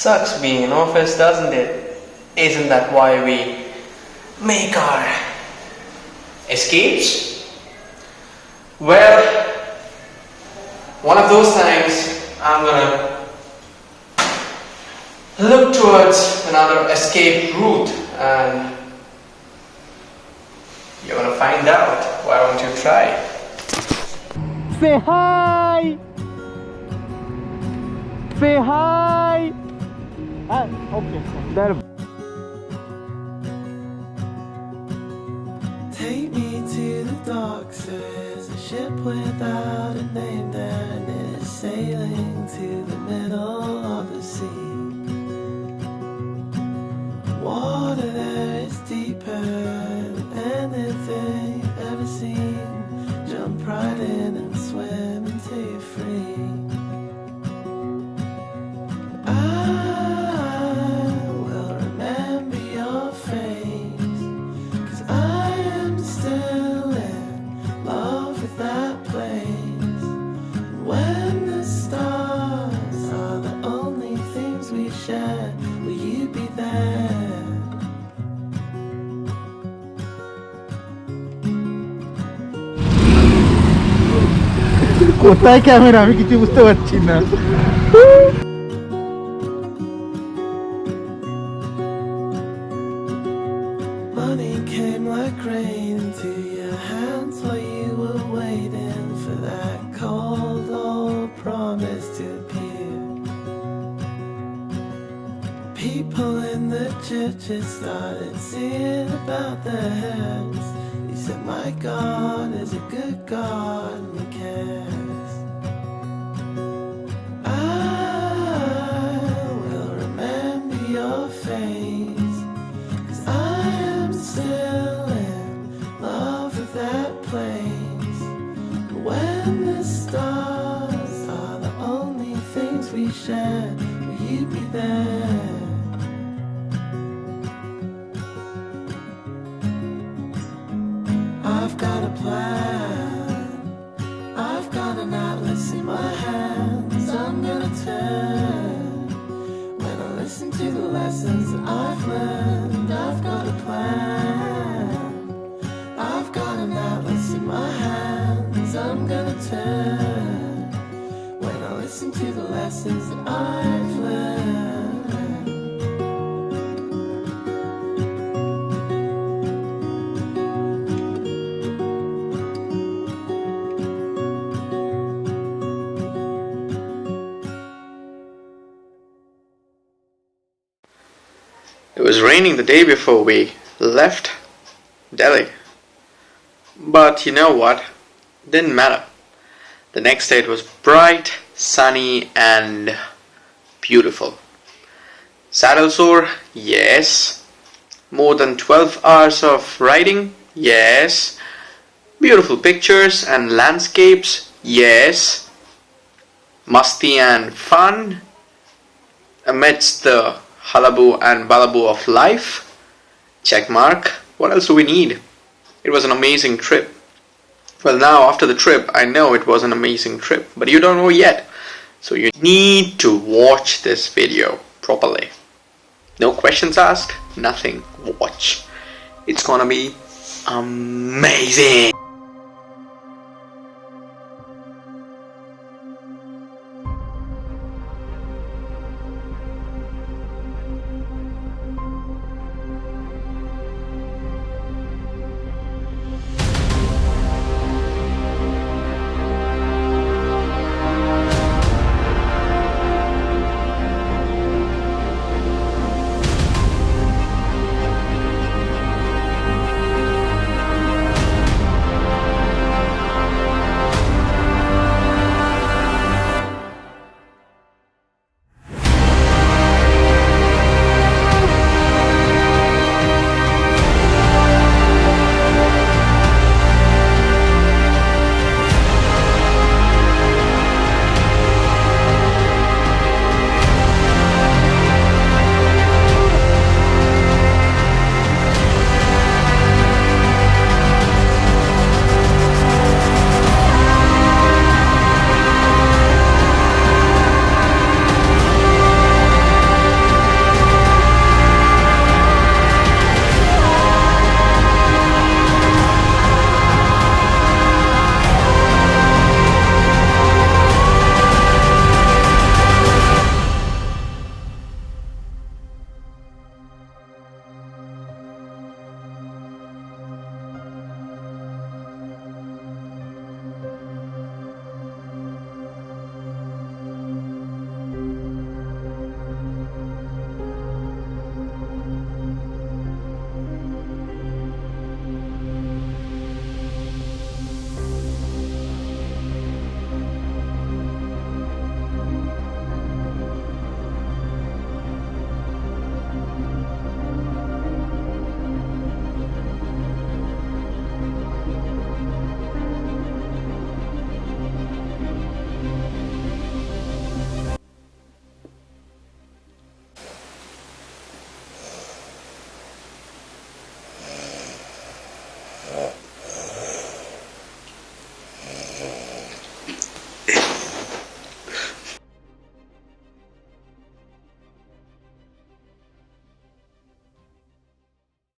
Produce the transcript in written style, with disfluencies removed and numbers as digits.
Sucks being in office, doesn't it? Isn't that why we make our escapes? Well, one of those times I'm gonna look towards another escape route and you're gonna find out. Why don't you try? Say hi! Say hi! Okay, there. Take me to the docks, there's a ship without a name there, and it is sailing to the middle of the sea. Water there is deeper than anything you've ever seen. Jump right in and swim until you're free. I will remember your face, 'cause I am still in love with that place. When the stars are the only things we share, will you be there? কোথায় camera আমি কিছু বুঝতে পারছি না। Money came like rain into your hands while you were waiting for that cold old promise to appear. People in the churches started singing about their heads. He said, my God is a good God and he cares. I will remember your face, 'cause I am still in love with that place. When the stars are the only things we share, will you be there? I've got a plan, I've got an atlas in my hands. I'm gonna turn when I listen to the lessons that I've learned. I've got a plan, I've got an atlas in my hands. I'm gonna turn when I listen to the lessons that I've learned. It was raining the day before we left Delhi. But you know what? Didn't matter. The next day it was bright, sunny and beautiful. Saddle sore? Yes. More than 12 hours of riding? Yes. Beautiful pictures and landscapes? Yes. Masti and fun amidst the hullabaloo and balaboo of life? Check mark. What else do we need? It was an amazing trip. Well, now after the trip, I know it was an amazing trip, but you don't know yet. So you need to watch this video properly. No questions asked, nothing. Watch. It's gonna be amazing.